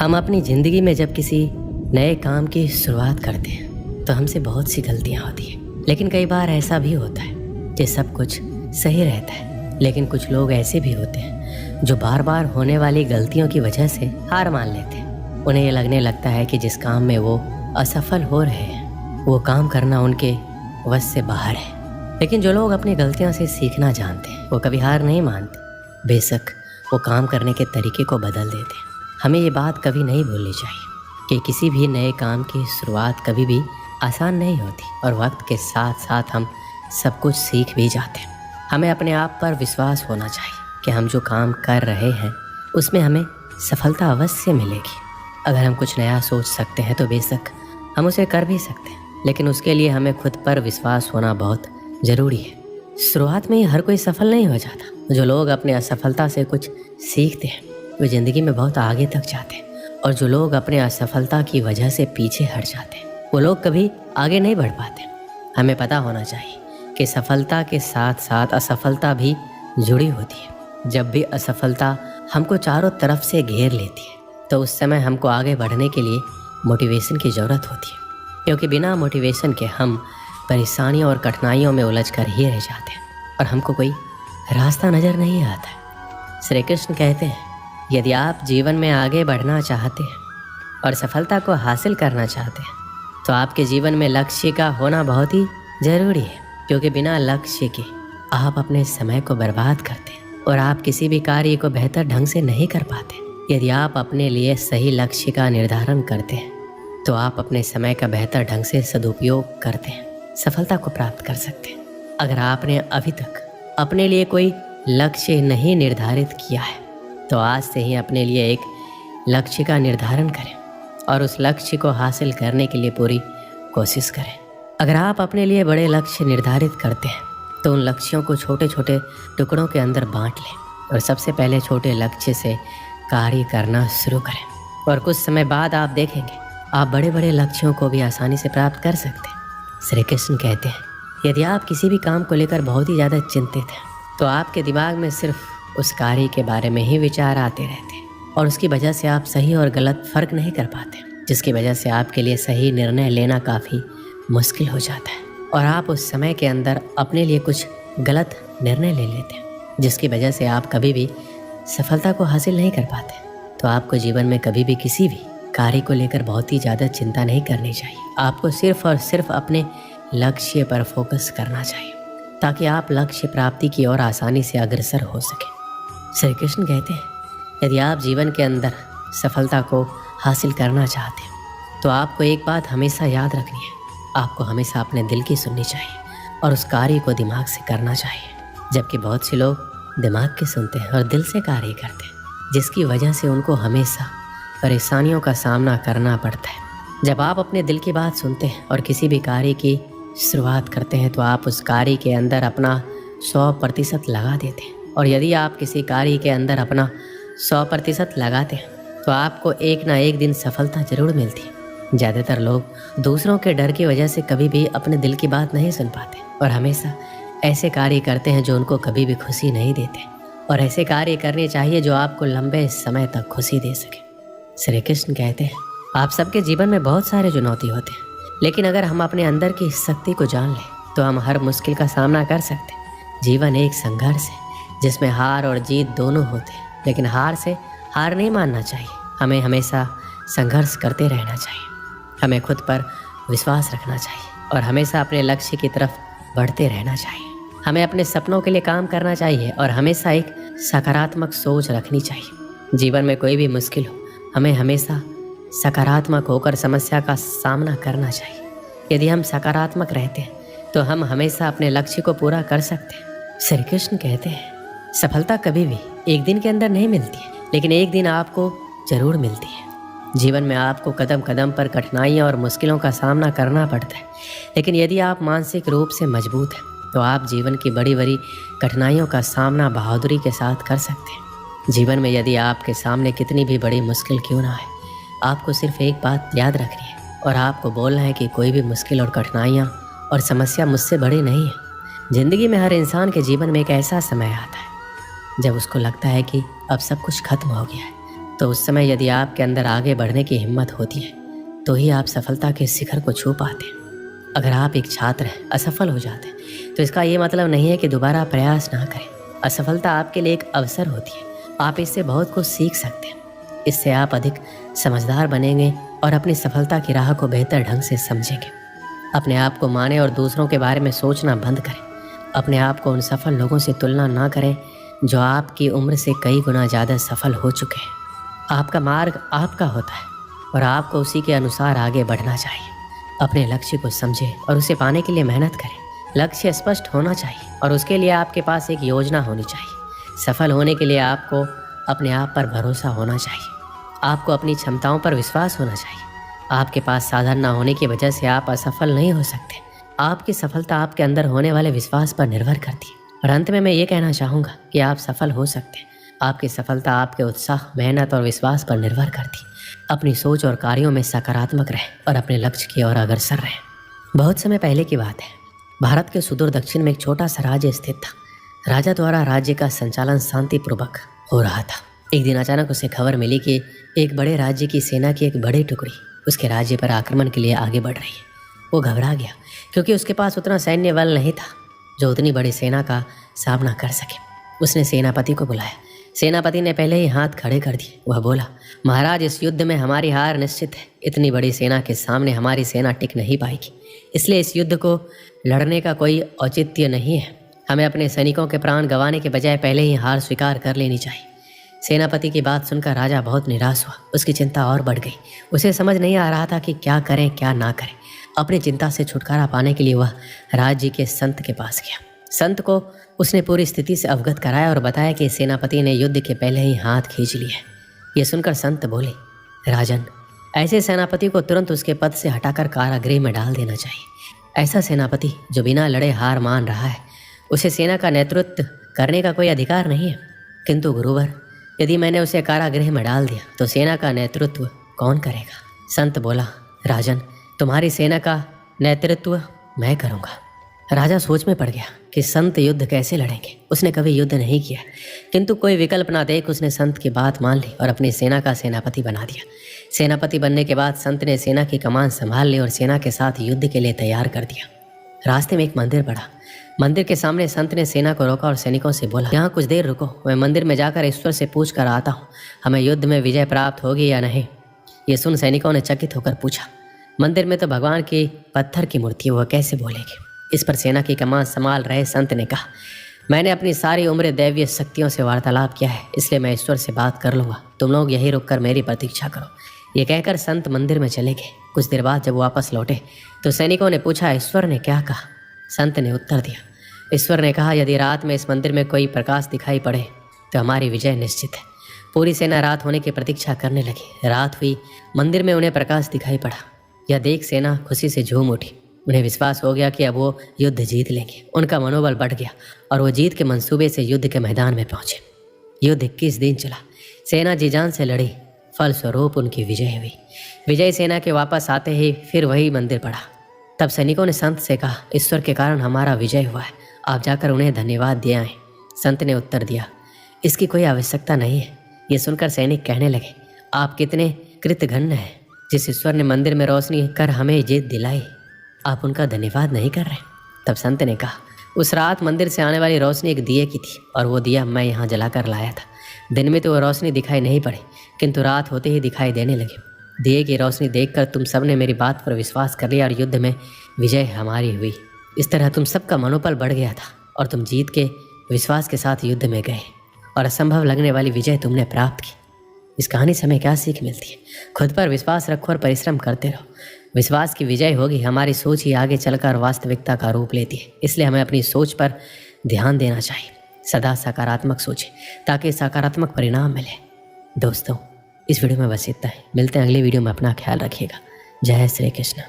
हम अपनी ज़िंदगी में जब किसी नए काम की शुरुआत करते हैं तो हमसे बहुत सी गलतियां होती हैं, लेकिन कई बार ऐसा भी होता है कि सब कुछ सही रहता है। लेकिन कुछ लोग ऐसे भी होते हैं जो बार बार होने वाली गलतियों की वजह से हार मान लेते हैं। उन्हें ये लगने लगता है कि जिस काम में वो असफल हो रहे हैं वो काम करना उनके वश से बाहर है। लेकिन जो लोग अपनी गलतियों से सीखना जानते हैं वो कभी हार नहीं मानते, बेशक वो काम करने के तरीके को बदल देते हैं। हमें ये बात कभी नहीं भूलनी चाहिए कि किसी भी नए काम की शुरुआत कभी भी आसान नहीं होती और वक्त के साथ साथ हम सब कुछ सीख भी जाते हैं। हमें अपने आप पर विश्वास होना चाहिए कि हम जो काम कर रहे हैं उसमें हमें सफलता अवश्य मिलेगी। अगर हम कुछ नया सोच सकते हैं तो बेशक हम उसे कर भी सकते हैं, लेकिन उसके लिए हमें खुद पर विश्वास होना बहुत ज़रूरी है। शुरुआत में ही हर कोई सफल नहीं हो जाता। जो लोग अपने असफलता से कुछ सीखते हैं वो ज़िंदगी में बहुत आगे तक जाते हैं, और जो लोग अपने असफलता की वजह से पीछे हट जाते हैं वो लोग कभी आगे नहीं बढ़ पाते। हमें पता होना चाहिए कि सफलता के साथ साथ असफलता भी जुड़ी होती है। जब भी असफलता हमको चारों तरफ से घेर लेती है तो उस समय हमको आगे बढ़ने के लिए मोटिवेशन की ज़रूरत होती है, क्योंकि बिना मोटिवेशन के हम परेशानियों और कठिनाइयों में उलझ कर ही रह जाते हैं और हमको कोई रास्ता नज़र नहीं आता है। श्री कृष्ण कहते हैं, यदि आप जीवन में आगे बढ़ना चाहते हैं और सफलता को हासिल करना चाहते हैं तो आपके जीवन में लक्ष्य का होना बहुत ही ज़रूरी है, क्योंकि बिना लक्ष्य के आप अपने समय को बर्बाद करते हैं और आप किसी भी कार्य को बेहतर ढंग से नहीं कर पाते। यदि आप अपने लिए सही लक्ष्य का निर्धारण करते हैं तो आप अपने समय का बेहतर ढंग से सदुपयोग करते हैं, सफलता को प्राप्त कर सकते हैं। अगर आपने अभी तक अपने लिए कोई लक्ष्य नहीं निर्धारित किया है तो आज से ही अपने लिए एक लक्ष्य का निर्धारण करें और उस लक्ष्य को हासिल करने के लिए पूरी कोशिश करें। अगर आप अपने लिए बड़े लक्ष्य निर्धारित करते हैं तो उन लक्ष्यों को छोटे छोटे टुकड़ों के अंदर बांट लें और सबसे पहले छोटे लक्ष्य से कार्य करना शुरू करें, और कुछ समय बाद आप देखेंगे आप बड़े बड़े लक्ष्यों को भी आसानी से प्राप्त कर सकते हैं। श्री कृष्ण कहते हैं, यदि आप किसी भी काम को लेकर बहुत ही ज़्यादा चिंतित हैं तो आपके दिमाग में सिर्फ उस कार्य के बारे में ही विचार आते रहते हैं और उसकी वजह से आप सही और गलत फ़र्क नहीं कर पाते, जिसकी वजह से आपके लिए सही निर्णय लेना काफ़ी मुश्किल हो जाता है और आप उस समय के अंदर अपने लिए कुछ गलत निर्णय ले लेते हैं, जिसकी वजह से आप कभी भी सफलता को हासिल नहीं कर पाते। तो आपको जीवन में कभी भी किसी भी कार्य को लेकर बहुत ही ज़्यादा चिंता नहीं करनी चाहिए। आपको सिर्फ और सिर्फ अपने लक्ष्य पर फोकस करना चाहिए ताकि आप लक्ष्य प्राप्ति की ओर आसानी से अग्रसर हो सकें। श्री कृष्ण कहते हैं, यदि आप जीवन के अंदर सफलता को हासिल करना चाहते हैं तो आपको एक बात हमेशा याद रखनी है, आपको हमेशा अपने दिल की सुननी चाहिए और उस कार्य को दिमाग से करना चाहिए। जबकि बहुत से लोग दिमाग की सुनते हैं और दिल से कार्य करते हैं, जिसकी वजह से उनको हमेशा परेशानियों का सामना करना पड़ता है। जब आप अपने दिल की बात सुनते हैं और किसी भी कार्य की शुरुआत करते हैं तो आप उस कार्य के अंदर अपना 100% लगा देते हैं, और यदि आप किसी कार्य के अंदर अपना 100% लगाते हैं तो आपको एक ना एक दिन सफलता ज़रूर मिलती है। ज़्यादातर लोग दूसरों के डर की वजह से कभी भी अपने दिल की बात नहीं सुन पाते और हमेशा ऐसे कार्य करते हैं जो उनको कभी भी खुशी नहीं देते, और ऐसे कार्य करने चाहिए जो आपको लंबे समय तक खुशी दे सके। श्री कृष्ण कहते हैं, आप सबके जीवन में बहुत सारे चुनौती होते हैं, लेकिन अगर हम अपने अंदर की शक्ति को जान लें तो हम हर मुश्किल का सामना कर सकते हैं। जीवन एक संघर्ष है जिसमें हार और जीत दोनों होते हैं, लेकिन हार से हार नहीं मानना चाहिए। हमें हमेशा संघर्ष करते रहना चाहिए, हमें खुद पर विश्वास रखना चाहिए और हमेशा अपने लक्ष्य की तरफ बढ़ते रहना चाहिए। हमें अपने सपनों के लिए काम करना चाहिए और हमेशा एक सकारात्मक सोच रखनी चाहिए। जीवन में कोई भी मुश्किल हो, हमें हमेशा सकारात्मक होकर समस्या का सामना करना चाहिए। यदि हम सकारात्मक रहते हैं तो हम हमेशा अपने लक्ष्य को पूरा कर सकते हैं। श्री कृष्ण कहते हैं, सफलता कभी भी एक दिन के अंदर नहीं मिलती है, लेकिन एक दिन आपको ज़रूर मिलती है। जीवन में आपको कदम कदम पर कठिनाइयाँ और मुश्किलों का सामना करना पड़ता है, लेकिन यदि आप मानसिक रूप से मजबूत हैं तो आप जीवन की बड़ी बड़ी कठिनाइयों का सामना बहादुरी के साथ कर सकते हैं। जीवन में यदि आपके सामने कितनी भी बड़ी मुश्किल क्यों ना है, आपको सिर्फ एक बात याद रखनी है और आपको बोलना है कि कोई भी मुश्किल और कठिनाइयाँ और समस्या मुझसे बड़ी नहीं है। ज़िंदगी में हर इंसान के जीवन में एक ऐसा समय आता है जब उसको लगता है कि अब सब कुछ खत्म हो गया है, तो उस समय यदि आपके अंदर आगे बढ़ने की हिम्मत होती है तो ही आप सफलता के शिखर को छू पाते हैं। अगर आप एक छात्र हैं, असफल हो जाते हैं, तो इसका ये मतलब नहीं है कि दोबारा प्रयास ना करें। असफलता आपके लिए एक अवसर होती है। आप इससे बहुत कुछ सीख सकते हैं। इससे आप अधिक समझदार बनेंगे और अपनी सफलता की राह को बेहतर ढंग से समझेंगे। अपने आप को माने और दूसरों के बारे में सोचना बंद करें। अपने आप को उन सफल लोगों से तुलना ना करें जो आपकी उम्र से कई गुना ज़्यादा सफल हो चुके हैं। आपका मार्ग आपका होता है और आपको उसी के अनुसार आगे बढ़ना चाहिए। अपने लक्ष्य को समझें और उसे पाने के लिए मेहनत करें। लक्ष्य स्पष्ट होना चाहिए और उसके लिए आपके पास एक योजना होनी चाहिए। सफल होने के लिए आपको अपने आप पर भरोसा होना चाहिए। आपको अपनी क्षमताओं पर विश्वास होना चाहिए। आपके पास साधन ना होने की वजह से आप असफल नहीं हो सकते। आपकी सफलता आपके अंदर होने वाले विश्वास पर निर्भर करती है। और अंत में मैं ये कहना चाहूँगा कि आप सफल हो सकते हैं। आपकी सफलता आपके उत्साह, मेहनत और विश्वास पर निर्भर करती है। अपनी सोच और कार्यों में सकारात्मक रहें और अपने लक्ष्य की ओर अग्रसर रहें। बहुत समय पहले की बात है। भारत के सुदूर दक्षिण में एक छोटा सा राज्य स्थित था। राजा द्वारा राज्य का संचालन शांतिपूर्वक हो रहा था। एक दिन अचानक उसे खबर मिली कि एक बड़े राज्य की सेना की एक बड़ी टुकड़ी उसके राज्य पर आक्रमण के लिए आगे बढ़ रही है। वो घबरा गया क्योंकि उसके पास उतना सैन्य बल नहीं था जो उतनी बड़ी सेना का सामना कर सके। उसने सेनापति को बुलाया। सेनापति ने पहले ही हाथ खड़े कर दिए। वह बोला, महाराज, इस युद्ध में हमारी हार निश्चित है। इतनी बड़ी सेना के सामने हमारी सेना टिक नहीं पाएगी, इसलिए इस युद्ध को लड़ने का कोई औचित्य नहीं है। हमें अपने सैनिकों के प्राण गंवाने के बजाय पहले ही हार स्वीकार कर लेनी चाहिए। सेनापति की बात सुनकर राजा बहुत निराश हुआ। उसकी चिंता और बढ़ गई। उसे समझ नहीं आ रहा था कि क्या करें क्या ना करें। अपनी चिंता से छुटकारा पाने के लिए वह राज्य के संत के पास गया। संत को उसने पूरी स्थिति से अवगत कराया और बताया कि सेनापति ने युद्ध के पहले ही हाथ खींच लिए। ये सुनकर संत बोले, राजन, ऐसे सेनापति को तुरंत उसके पद से हटाकर कारागृह में डाल देना चाहिए। ऐसा सेनापति जो बिना लड़े हार मान रहा है, उसे सेना का नेतृत्व करने का कोई अधिकार नहीं है। किंतु गुरुवर, यदि मैंने उसे कारागृह में डाल दिया तो सेना का नेतृत्व कौन करेगा? संत बोला, राजन, तुम्हारी सेना का नेतृत्व मैं करूँगा। राजा सोच में पड़ गया कि संत युद्ध कैसे लड़ेंगे। उसने कभी युद्ध नहीं किया, किंतु कोई विकल्प ना देख उसने संत की बात मान ली और अपनी सेना का सेनापति बना दिया। सेनापति बनने के बाद संत ने सेना की कमान संभाल ली और सेना के साथ युद्ध के लिए तैयार कर दिया। रास्ते में एक मंदिर पड़ा। मंदिर के सामने संत ने सेना को रोका और सैनिकों से बोला, यहाँ कुछ देर रुको, मैं मंदिर में जाकर ईश्वर से पूछ कर आता हूँ, हमें युद्ध में विजय प्राप्त होगी या नहीं। ये सुन सैनिकों ने चकित होकर पूछा, मंदिर में तो भगवान की पत्थर की मूर्ति है, वह कैसे बोलेगी? इस पर सेना की कमान संभाल रहे संत ने कहा, मैंने अपनी सारी उम्र दैवीय शक्तियों से वार्तालाप किया है, इसलिए मैं ईश्वर से बात कर लूँगा। तुम लोग यहीं रुककर मेरी प्रतीक्षा करो। ये कहकर संत मंदिर में चले गए। कुछ देर बाद जब वापस लौटे तो सैनिकों ने पूछा, ईश्वर ने क्या कहा? संत ने उत्तर दिया, ईश्वर ने कहा, यदि रात में इस मंदिर में कोई प्रकाश दिखाई पड़े तो हमारी विजय निश्चित है। पूरी सेना रात होने की प्रतीक्षा करने लगी। रात हुई, मंदिर में उन्हें प्रकाश दिखाई पड़ा। यह देख सेना खुशी से झूम उठी। उन्हें विश्वास हो गया कि अब वो युद्ध जीत लेंगे। उनका मनोबल बढ़ गया और वो जीत के मंसूबे से युद्ध के मैदान में पहुंचे। युद्ध 21 दिन चला। सेना जी जान से लड़ी, फलस्वरूप उनकी विजय हुई। विजय सेना के वापस आते ही फिर वही मंदिर पड़ा। तब सैनिकों ने संत से कहा, ईश्वर के कारण हमारा विजय हुआ है, आप जाकर उन्हें धन्यवाद दिए आएं। संत ने उत्तर दिया, इसकी कोई आवश्यकता नहीं है। ये सुनकर सैनिक कहने लगे, आप कितने कृतघ्न हैं। जिस ईश्वर ने मंदिर में रोशनी कर हमें जीत दिलाई, आप उनका धन्यवाद नहीं कर रहे। तब संत ने कहा, उस रात मंदिर से आने वाली रोशनी एक दिए की थी और वो दिया मैं यहाँ जलाकर लाया था। दिन में तो वो रोशनी दिखाई नहीं पड़ी, किंतु रात होते ही दिखाई देने लगी। दिए की रोशनी देखकर तुम सब ने मेरी बात पर विश्वास कर लिया और युद्ध में विजय हमारी हुई। इस तरह तुम सबका मनोबल बढ़ गया था और तुम जीत के विश्वास के साथ युद्ध में गए और असंभव लगने वाली विजय तुमने प्राप्त की। इस कहानी से हमें क्या सीख मिलती है? खुद पर विश्वास रखो और परिश्रम करते रहो। विश्वास की विजय होगी। हमारी सोच ही आगे चलकर वास्तविकता का रूप लेती है, इसलिए हमें अपनी सोच पर ध्यान देना चाहिए। सदा सकारात्मक सोचें ताकि सकारात्मक परिणाम मिले। दोस्तों, इस वीडियो में बस इतना है। मिलते हैं अगली वीडियो में। अपना ख्याल रखिएगा। जय श्री कृष्ण।